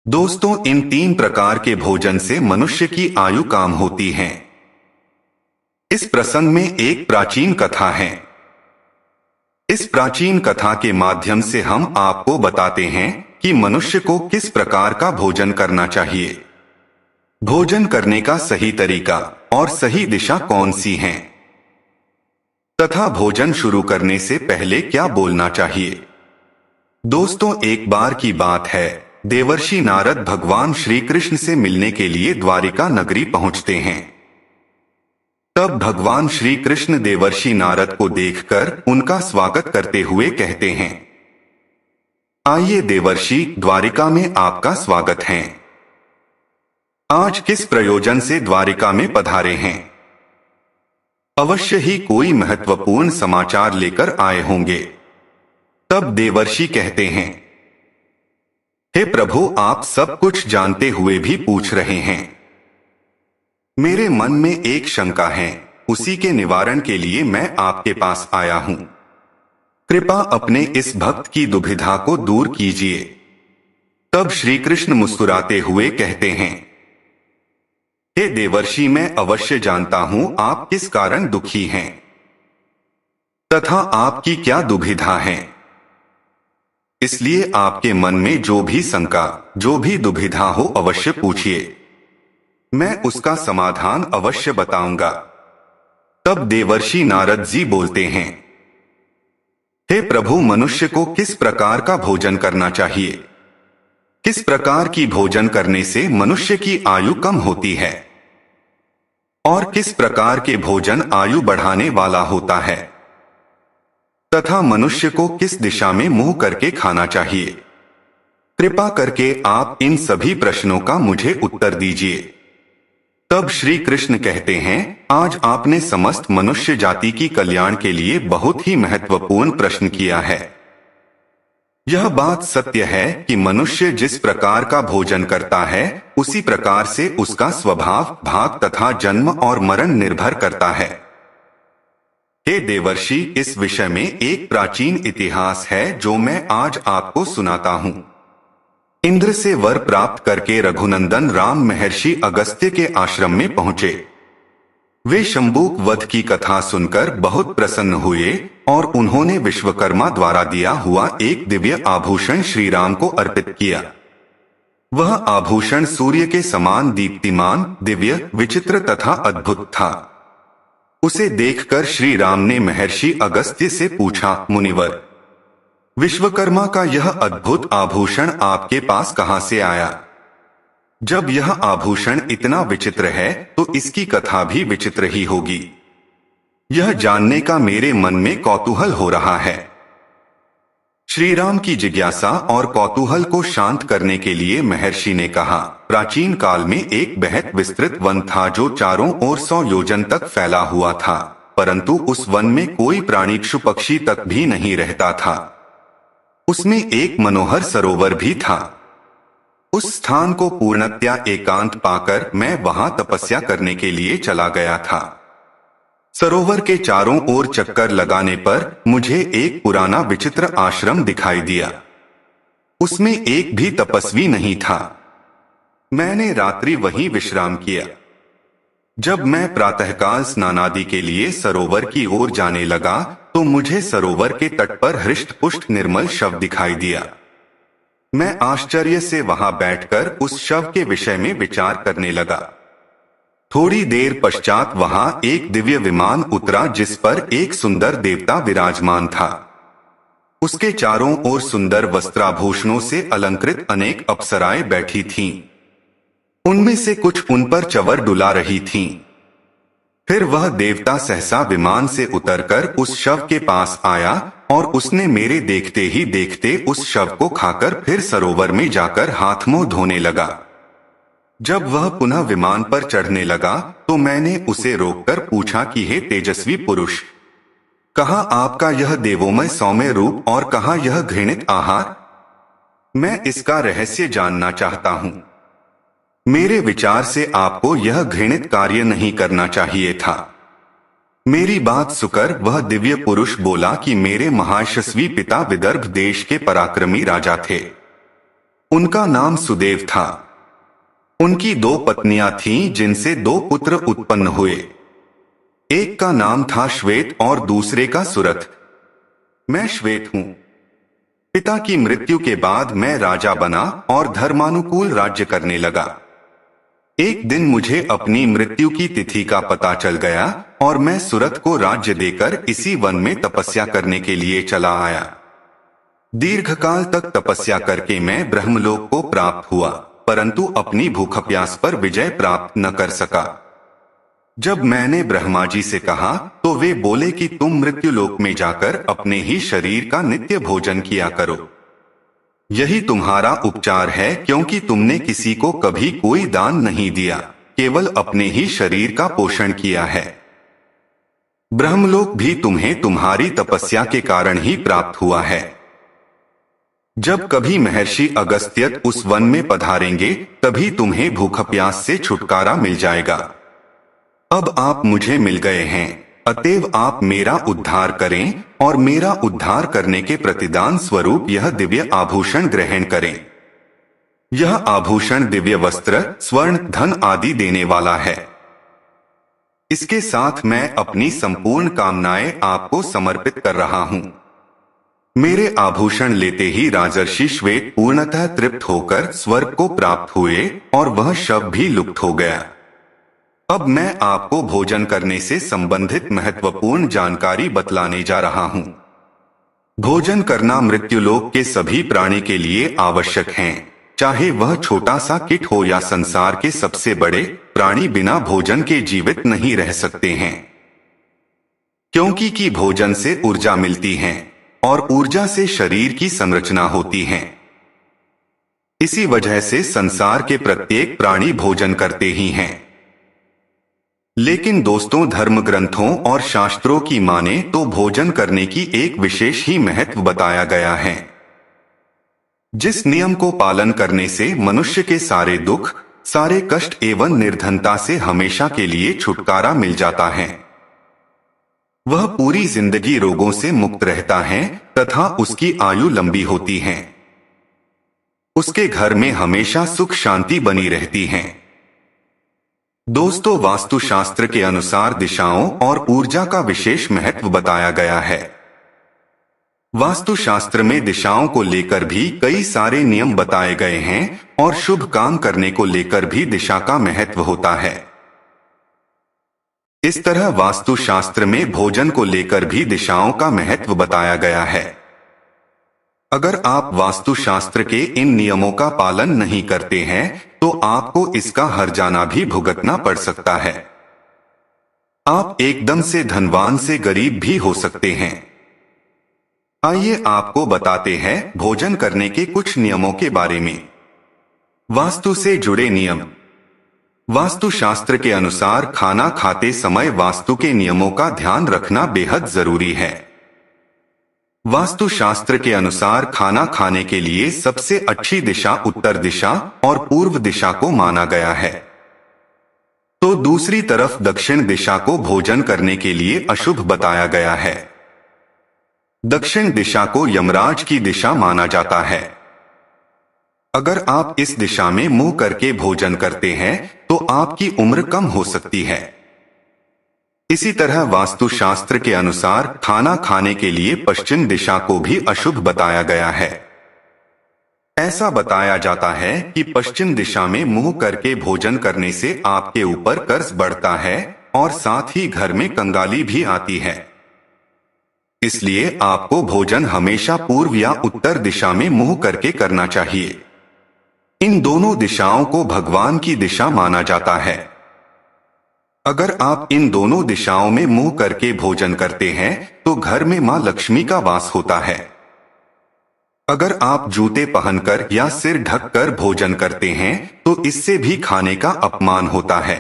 दोस्तों, इन तीन प्रकार के भोजन से मनुष्य की आयु कम होती है। इस प्रसंग में एक प्राचीन कथा है। इस प्राचीन कथा के माध्यम से हम आपको बताते हैं कि मनुष्य को किस प्रकार का भोजन करना चाहिए, भोजन करने का सही तरीका और सही दिशा कौन सी है, तथा भोजन शुरू करने से पहले क्या बोलना चाहिए। दोस्तों, एक बार की बात है, देवर्षि नारद भगवान श्री कृष्ण से मिलने के लिए द्वारिका नगरी पहुंचते हैं। तब भगवान श्री कृष्ण देवर्षि नारद को देखकर उनका स्वागत करते हुए कहते हैं, आइए देवर्षि, द्वारिका में आपका स्वागत है। आज किस प्रयोजन से द्वारिका में पधारे हैं? अवश्य ही कोई महत्वपूर्ण समाचार लेकर आए होंगे। तब देवर्षि कहते हैं, हे प्रभु, आप सब कुछ जानते हुए भी पूछ रहे हैं। मेरे मन में एक शंका है, उसी के निवारण के लिए मैं आपके पास आया हूं। कृपा अपने इस भक्त की दुविधा को दूर कीजिए। तब श्री कृष्ण मुस्कुराते हुए कहते हैं, हे देवर्षि, मैं अवश्य जानता हूं आप किस कारण दुखी हैं तथा आपकी क्या दुविधा है। इसलिए आपके मन में जो भी शंका, जो भी दुविधा हो, अवश्य पूछिए, मैं उसका समाधान अवश्य बताऊंगा। तब देवर्षि नारद जी बोलते हैं, हे प्रभु, मनुष्य को किस प्रकार का भोजन करना चाहिए? किस प्रकार की भोजन करने से मनुष्य की आयु कम होती है? और किस प्रकार के भोजन आयु बढ़ाने वाला होता है? तथा मनुष्य को किस दिशा में मुंह करके खाना चाहिए? कृपा करके आप इन सभी प्रश्नों का मुझे उत्तर दीजिए। तब श्री कृष्ण कहते हैं, आज आपने समस्त मनुष्य जाति की कल्याण के लिए बहुत ही महत्वपूर्ण प्रश्न किया है। यह बात सत्य है कि मनुष्य जिस प्रकार का भोजन करता है, उसी प्रकार से उसका स्वभाव, भाग तथा जन्म और मरण निर्भर करता है। हे देवर्षि, इस विषय में एक प्राचीन इतिहास है जो मैं आज आपको सुनाता हूं। इंद्र से वर प्राप्त करके रघुनंदन राम महर्षि अगस्त्य के आश्रम में पहुंचे। वे शंबुक वध की कथा सुनकर बहुत प्रसन्न हुए और उन्होंने विश्वकर्मा द्वारा दिया हुआ एक दिव्य आभूषण श्री राम को अर्पित किया। वह आभूषण सूर्य के समान दीप्तिमान, दिव्य, विचित्र तथा अद्भुत था। उसे देखकर श्री राम ने महर्षि अगस्त्य से पूछा, मुनिवर, विश्वकर्मा का यह अद्भुत आभूषण आपके पास कहां से आया? जब यह आभूषण इतना विचित्र है तो इसकी कथा भी विचित्र ही होगी। यह जानने का मेरे मन में कौतूहल हो रहा है। श्री राम की जिज्ञासा और कौतूहल को शांत करने के लिए महर्षि ने कहा, प्राचीन काल में एक बेहद विस्तृत वन था जो चारों ओर 100 योजन तक फैला हुआ था, परंतु उस वन में कोई प्राणी, पशु पक्षी तक भी नहीं रहता था। उसमें एक मनोहर सरोवर भी था। उस स्थान को पूर्णतया एकांत पाकर मैं वहां तपस्या करने के लिए चला गया था। सरोवर के चारों ओर चक्कर लगाने पर मुझे एक पुराना विचित्र आश्रम दिखाई दिया। उसमें एक भी तपस्वी नहीं था। मैंने रात्रि वहीं विश्राम किया। जब मैं प्रातःकाल स्नानादि के लिए सरोवर की ओर जाने लगा तो मुझे सरोवर के तट पर हृष्ट-पुष्ट निर्मल शव दिखाई दिया। मैं आश्चर्य से वहां बैठकर उस शव के विषय में विचार करने लगा। थोड़ी देर पश्चात वहां एक दिव्य विमान उतरा जिस पर एक सुंदर देवता विराजमान था। उसके चारों ओर सुंदर वस्त्राभूषणों से अलंकृत अनेक अप्सराएं बैठी थीं। उनमें से कुछ उन पर चवर डुला रही थीं। फिर वह देवता सहसा विमान से उतरकर उस शव के पास आया और उसने मेरे देखते ही देखते उस शव को खाकर फिर सरोवर में जाकर हाथ मुंह धोने लगा। जब वह पुनः विमान पर चढ़ने लगा तो मैंने उसे रोककर पूछा कि हे तेजस्वी पुरुष, कहाँ आपका यह देवोमय सौम्य रूप और कहाँ यह घृणित आहार? मैं इसका रहस्य जानना चाहता हूँ। मेरे विचार से आपको यह घृणित कार्य नहीं करना चाहिए था। मेरी बात सुनकर वह दिव्य पुरुष बोला कि मेरे महायशस्वी पिता विदर्भ देश के पराक्रमी राजा थे। उनका नाम सुदेव था। उनकी 2 पत्नियां थीं जिनसे 2 पुत्र उत्पन्न हुए। एक का नाम था श्वेत और दूसरे का सुरथ। मैं श्वेत हूं। पिता की मृत्यु के बाद मैं राजा बना और धर्मानुकूल राज्य करने लगा। एक दिन मुझे अपनी मृत्यु की तिथि का पता चल गया और मैं सुरथ को राज्य देकर इसी वन में तपस्या करने के लिए चला आया। दीर्घकाल तक तपस्या करके मैं ब्रह्मलोक को प्राप्त हुआ, परंतु अपनी भूख प्यास पर विजय प्राप्त न कर सका। जब मैंने ब्रह्मा जी से कहा तो वे बोले कि तुम मृत्युलोक में जाकर अपने ही शरीर का नित्य भोजन किया करो। यही तुम्हारा उपचार है, क्योंकि तुमने किसी को कभी कोई दान नहीं दिया, केवल अपने ही शरीर का पोषण किया है। ब्रह्मलोक भी तुम्हें तुम्हारी तपस्या के कारण ही प्राप्त हुआ है। जब कभी महर्षि अगस्त्य उस वन में पधारेंगे तभी तुम्हें भूख प्यास से छुटकारा मिल जाएगा। अब आप मुझे मिल गए हैं, अतएव आप मेरा उद्धार करें और मेरा उद्धार करने के प्रतिदान स्वरूप यह दिव्य आभूषण ग्रहण करें। यह आभूषण दिव्य वस्त्र, स्वर्ण, धन आदि देने वाला है। इसके साथ मैं अपनी संपूर्ण कामनाएं आपको समर्पित कर रहा हूं। मेरे आभूषण लेते ही राजर्षि श्वेत पूर्णतः तृप्त होकर स्वर्ग को प्राप्त हुए और वह शव भी लुप्त हो गया। अब मैं आपको भोजन करने से संबंधित महत्वपूर्ण जानकारी बतलाने जा रहा हूं। भोजन करना मृत्युलोक के सभी प्राणी के लिए आवश्यक है, चाहे वह छोटा सा कीट हो या संसार के सबसे बड़े प्राणी बिना भोजन के जीवित नहीं रह सकते हैं, क्योंकि भोजन से ऊर्जा मिलती है और ऊर्जा से शरीर की संरचना होती है। इसी वजह से संसार के प्रत्येक प्राणी भोजन करते ही हैं। लेकिन दोस्तों, धर्म ग्रंथों और शास्त्रों की माने तो भोजन करने की एक विशेष ही महत्व बताया गया है, जिस नियम को पालन करने से मनुष्य के सारे दुख, सारे कष्ट एवं निर्धनता से हमेशा के लिए छुटकारा मिल जाता है। वह पूरी जिंदगी रोगों से मुक्त रहता है तथा उसकी आयु लंबी होती है। उसके घर में हमेशा सुख शांति बनी रहती है। दोस्तों, वास्तुशास्त्र के अनुसार दिशाओं और ऊर्जा का विशेष महत्व बताया गया है। वास्तुशास्त्र में दिशाओं को लेकर भी कई सारे नियम बताए गए हैं और शुभ काम करने को लेकर भी दिशा का महत्व होता है। इस तरह वास्तुशास्त्र में भोजन को लेकर भी दिशाओं का महत्व बताया गया है। अगर आप वास्तुशास्त्र के इन नियमों का पालन नहीं करते हैं तो आपको इसका हर्जाना भी भुगतना पड़ सकता है। आप एकदम से धनवान से गरीब भी हो सकते हैं। आइए आपको बताते हैं भोजन करने के कुछ नियमों के बारे में। वास्तु से जुड़े नियम। वास्तुशास्त्र के अनुसार खाना खाते समय वास्तु के नियमों का ध्यान रखना बेहद जरूरी है। वास्तुशास्त्र के अनुसार खाना खाने के लिए सबसे अच्छी दिशा उत्तर दिशा और पूर्व दिशा को माना गया है, तो दूसरी तरफ दक्षिण दिशा को भोजन करने के लिए अशुभ बताया गया है। दक्षिण दिशा को यमराज की दिशा माना जाता है। अगर आप इस दिशा में मुंह करके भोजन करते हैं तो आपकी उम्र कम हो सकती है। इसी तरह वास्तुशास्त्र के अनुसार खाना खाने के लिए पश्चिम दिशा को भी अशुभ बताया गया है। ऐसा बताया जाता है कि पश्चिम दिशा में मुंह करके भोजन करने से आपके ऊपर कर्ज बढ़ता है और साथ ही घर में कंगाली भी आती है। इसलिए आपको भोजन हमेशा पूर्व या उत्तर दिशा में मुंह करके करना चाहिए। इन दोनों दिशाओं को भगवान की दिशा माना जाता है। अगर आप इन दोनों दिशाओं में मुंह करके भोजन करते हैं तो घर में मां लक्ष्मी का वास होता है। अगर आप जूते पहनकर या सिर ढककर भोजन करते हैं तो इससे भी खाने का अपमान होता है।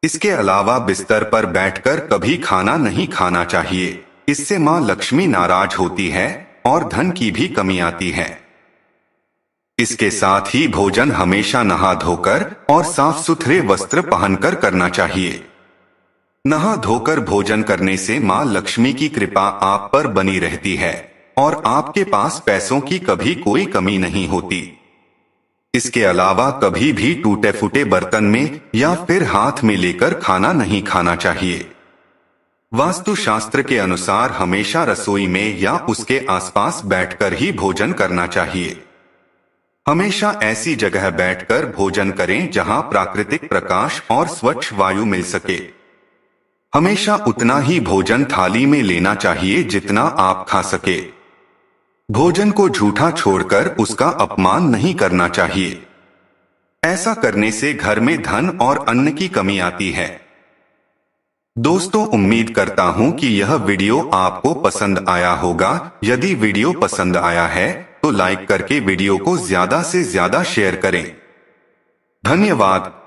इसके अलावा बिस्तर पर बैठकर कभी खाना नहीं खाना चाहिए, इससे मां लक्ष्मी नाराज होती है और धन की भी कमी आती है। इसके साथ ही भोजन हमेशा नहा धोकर और साफ सुथरे वस्त्र पहनकर करना चाहिए। नहा धोकर भोजन करने से मां लक्ष्मी की कृपा आप पर बनी रहती है और आपके पास पैसों की कभी कोई कमी नहीं होती। इसके अलावा कभी भी टूटे फूटे बर्तन में या फिर हाथ में लेकर खाना नहीं खाना चाहिए। वास्तुशास्त्र के अनुसार हमेशा रसोई में या उसके आसपास बैठकर ही भोजन करना चाहिए। हमेशा ऐसी जगह बैठकर भोजन करें जहां प्राकृतिक प्रकाश और स्वच्छ वायु मिल सके। हमेशा उतना ही भोजन थाली में लेना चाहिए जितना आप खा सके। भोजन को झूठा छोड़कर उसका अपमान नहीं करना चाहिए। ऐसा करने से घर में धन और अन्न की कमी आती है। दोस्तों, उम्मीद करता हूं कि यह वीडियो आपको पसंद आया होगा। यदि वीडियो पसंद आया है तो लाइक करके वीडियो को ज्यादा से ज्यादा शेयर करें। धन्यवाद।